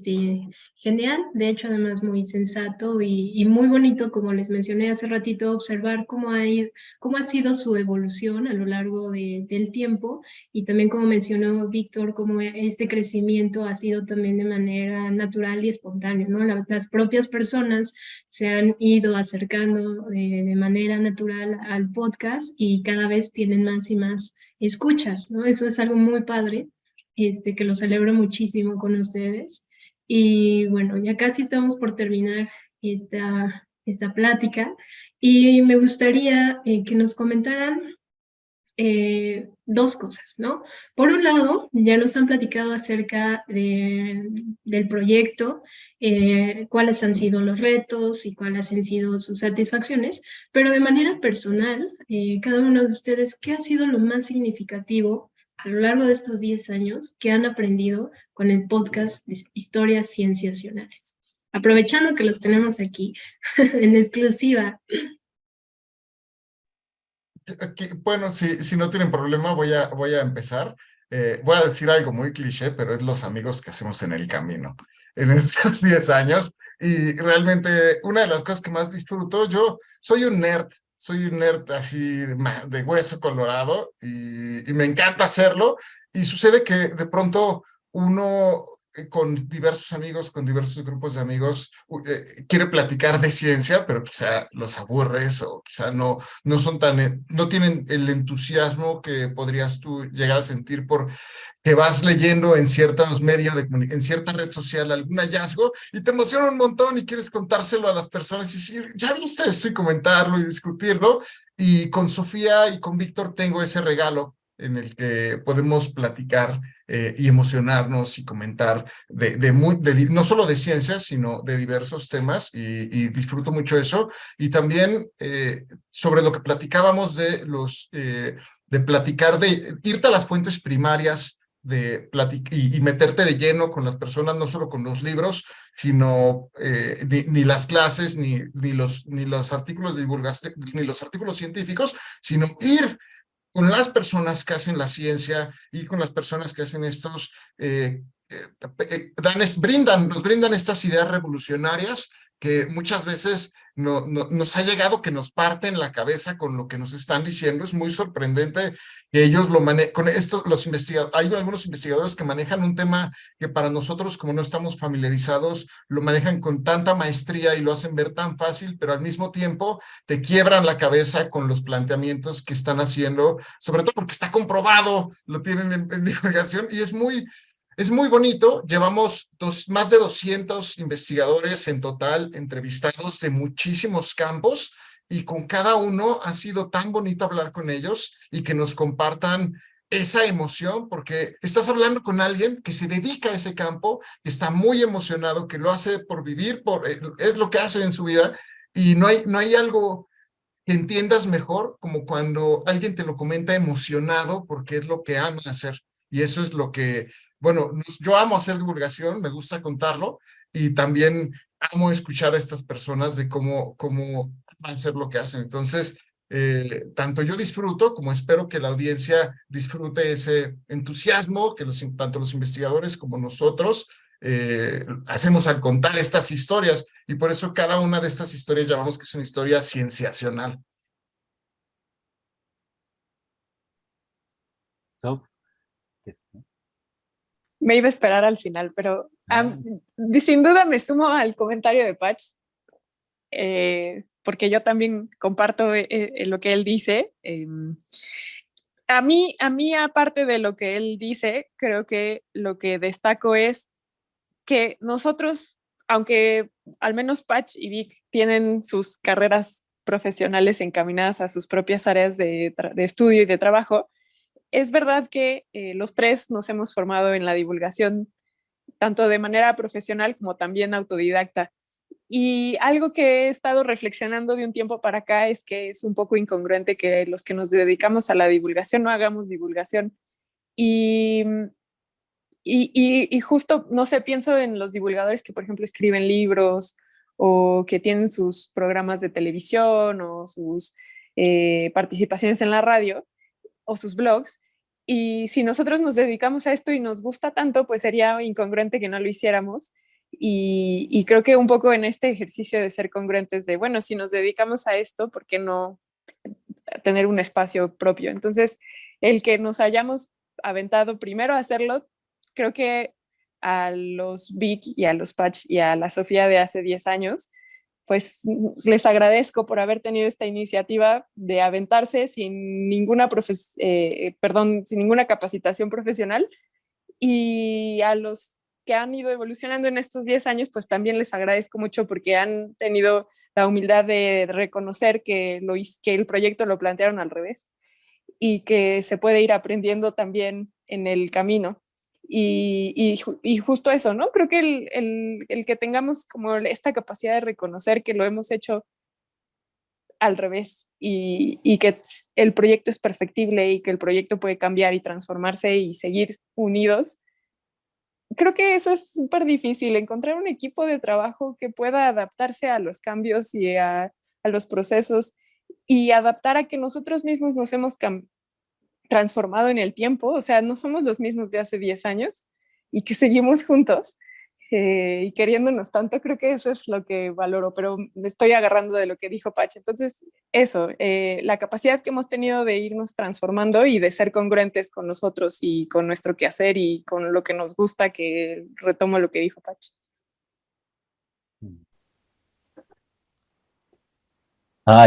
genial, de hecho además muy sensato y muy bonito, como les mencioné hace ratito, observar cómo ha sido su evolución a lo largo del tiempo y también como mencionó Víctor, cómo este crecimiento ha sido también de manera natural y espontánea, ¿no? Las propias personas se han ido acercando de manera natural al podcast y cada vez tienen más y más escuchas, ¿no? Eso es algo muy padre, que lo celebro muchísimo con ustedes. Y bueno, ya casi estamos por terminar esta plática y me gustaría que nos comentaran dos cosas, ¿no? Por un lado, ya nos han platicado acerca del proyecto, cuáles han sido los retos y cuáles han sido sus satisfacciones, pero de manera personal, cada uno de ustedes, ¿qué ha sido lo más significativo a lo largo de estos 10 años que han aprendido con el podcast de Historias Cienciacionales? Aprovechando que los tenemos aquí en exclusiva. Bueno, si no tienen problema, voy a empezar. Voy a decir algo muy cliché, pero es los amigos que hacemos en el camino en estos 10 años. Y realmente una de las cosas que más disfruto, yo soy un nerd así de hueso colorado y me encanta hacerlo. Y sucede que de pronto uno con diversos amigos, con diversos grupos de amigos, quiere platicar de ciencia, pero quizá los aburres o quizá no son no tienen el entusiasmo que podrías tú llegar a sentir por que vas leyendo en ciertos medios, en cierta red social algún hallazgo y te emociona un montón y quieres contárselo a las personas y decir, ya viste esto y comentarlo y discutirlo. Y con Sofía y con Víctor tengo ese regalo en el que podemos platicar y emocionarnos y comentar no solo de ciencias, sino de diversos temas y disfruto mucho eso. Y también sobre lo que platicábamos de platicar, de irte a las fuentes primarias y meterte de lleno con las personas, no solo con los libros, sino ni las clases, ni los artículos de divulgación, ni los artículos científicos, sino ir con las personas que hacen la ciencia y con las personas que hacen estos, nos brindan estas ideas revolucionarias que muchas veces nos ha llegado que nos parten la cabeza con lo que nos están diciendo. Es muy sorprendente que ellos lo manejen. Con esto, hay algunos investigadores que manejan un tema que para nosotros, como no estamos familiarizados, lo manejan con tanta maestría y lo hacen ver tan fácil, pero al mismo tiempo te quiebran la cabeza con los planteamientos que están haciendo, sobre todo porque está comprobado, lo tienen en divulgación y es muy bonito. Llevamos más de 200 investigadores en total entrevistados de muchísimos campos y con cada uno ha sido tan bonito hablar con ellos y que nos compartan esa emoción, porque estás hablando con alguien que se dedica a ese campo, que está muy emocionado, que lo hace por vivir, es lo que hace en su vida y no hay algo que entiendas mejor como cuando alguien te lo comenta emocionado porque es lo que ama hacer. Y eso es lo que, bueno, yo amo hacer divulgación, me gusta contarlo y también amo escuchar a estas personas de cómo van a hacer lo que hacen. Entonces, tanto yo disfruto como espero que la audiencia disfrute ese entusiasmo que tanto los investigadores como nosotros hacemos al contar estas historias y por eso cada una de estas historias llamamos que es una historia cienciacional. Me iba a esperar al final, pero sin duda me sumo al comentario de Patch, porque yo también comparto lo que él dice. A mí, aparte de lo que él dice, creo que lo que destaco es que nosotros, aunque al menos Patch y Vic tienen sus carreras profesionales encaminadas a sus propias áreas de estudio y de trabajo, es verdad que los tres nos hemos formado en la divulgación tanto de manera profesional como también autodidacta. Y algo que he estado reflexionando de un tiempo para acá es que es un poco incongruente que los que nos dedicamos a la divulgación no hagamos divulgación. Y justo, no sé, pienso en los divulgadores que, por ejemplo, escriben libros o que tienen sus programas de televisión o sus participaciones en la radio o sus blogs. Y si nosotros nos dedicamos a esto y nos gusta tanto, pues sería incongruente que no lo hiciéramos. Y creo que un poco en este ejercicio de ser congruentes de, bueno, si nos dedicamos a esto, ¿por qué no tener un espacio propio? Entonces, el que nos hayamos aventado primero a hacerlo, creo que a los Vic y a los Patch y a la Sofía de hace 10 años, pues les agradezco por haber tenido esta iniciativa de aventarse sin ninguna, sin ninguna capacitación profesional. Y a los que han ido evolucionando en estos 10 años, pues también les agradezco mucho porque han tenido la humildad de reconocer que el proyecto lo plantearon al revés y que se puede ir aprendiendo también en el camino. Y justo eso, ¿no? Creo que el que tengamos como esta capacidad de reconocer que lo hemos hecho al revés y que el proyecto es perfectible y que el proyecto puede cambiar y transformarse y seguir unidos. Creo que eso es súper difícil, encontrar un equipo de trabajo que pueda adaptarse a los cambios y a los procesos y adaptar a que nosotros mismos nos hemos transformado en el tiempo, o sea, no somos los mismos de hace 10 años y que seguimos juntos y queriéndonos tanto. Creo que eso es lo que valoro, pero me estoy agarrando de lo que dijo Pache. Entonces, eso, la capacidad que hemos tenido de irnos transformando y de ser congruentes con nosotros y con nuestro quehacer y con lo que nos gusta, que retomo lo que dijo Pache.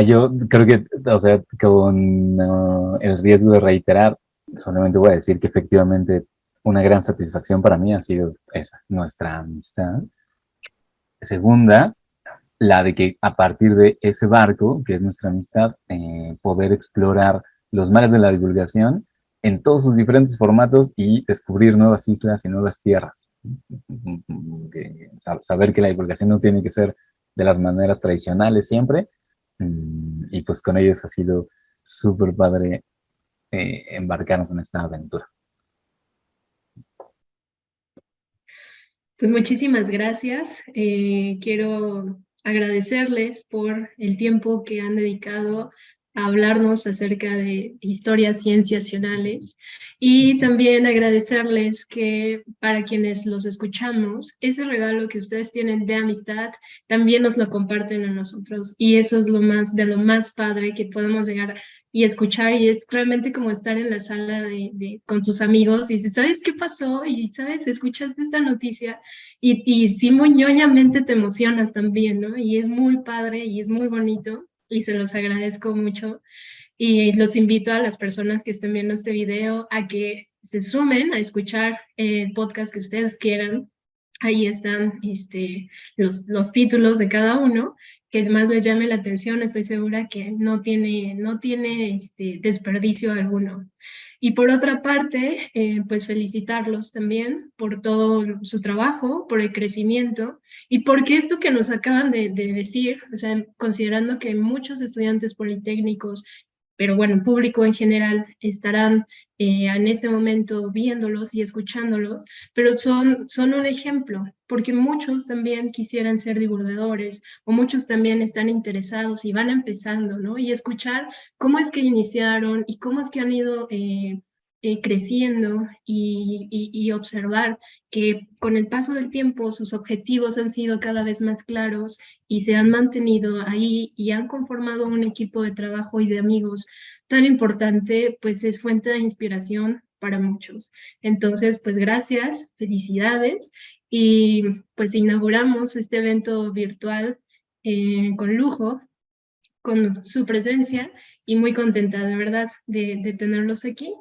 Yo creo que, o sea, con el riesgo de reiterar, solamente voy a decir que efectivamente una gran satisfacción para mí ha sido esa, nuestra amistad. Segunda, la de que a partir de ese barco, que es nuestra amistad, poder explorar los mares de la divulgación en todos sus diferentes formatos y descubrir nuevas islas y nuevas tierras. Saber que la divulgación no tiene que ser de las maneras tradicionales siempre. Y pues con ellos ha sido súper padre embarcarnos en esta aventura. Pues muchísimas gracias. Quiero agradecerles por el tiempo que han dedicado a hablarnos acerca de historias cienciacionales y también agradecerles que para quienes los escuchamos, ese regalo que ustedes tienen de amistad también nos lo comparten a nosotros y eso es lo más padre que podemos llegar y escuchar, y es realmente como estar en la sala con tus amigos y dices, ¿sabes qué pasó? Y ¿sabes? Escuchaste esta noticia y sí muy ñoñamente te emocionas también, ¿no? Y es muy padre y es muy bonito y se los agradezco mucho. Y los invito a las personas que estén viendo este video a que se sumen a escuchar el podcast que ustedes quieran. Ahí están los títulos de cada uno, que más les llame la atención. Estoy segura que no tiene desperdicio alguno. Y por otra parte, pues felicitarlos también por todo su trabajo, por el crecimiento y porque esto que nos acaban de decir, o sea, considerando que muchos estudiantes politécnicos, pero bueno, público en general, estarán en este momento viéndolos y escuchándolos, pero son un ejemplo, porque muchos también quisieran ser divulgadores o muchos también están interesados y van empezando, ¿no? Y escuchar cómo es que iniciaron y cómo es que han ido creciendo y observar que con el paso del tiempo sus objetivos han sido cada vez más claros y se han mantenido ahí y han conformado un equipo de trabajo y de amigos tan importante, pues es fuente de inspiración para muchos. Entonces, pues gracias, felicidades y pues inauguramos este evento virtual con lujo, con su presencia y muy contenta de verdad de tenerlos aquí.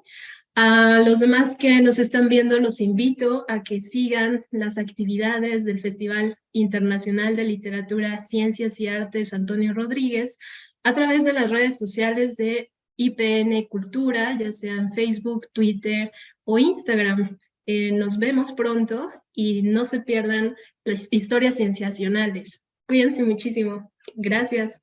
A los demás que nos están viendo, los invito a que sigan las actividades del Festival Internacional de Literatura, Ciencias y Artes Antonio Rodríguez a través de las redes sociales de IPN Cultura, ya sea en Facebook, Twitter o Instagram. Nos vemos pronto y no se pierdan las historias cienciacionales. Cuídense muchísimo. Gracias.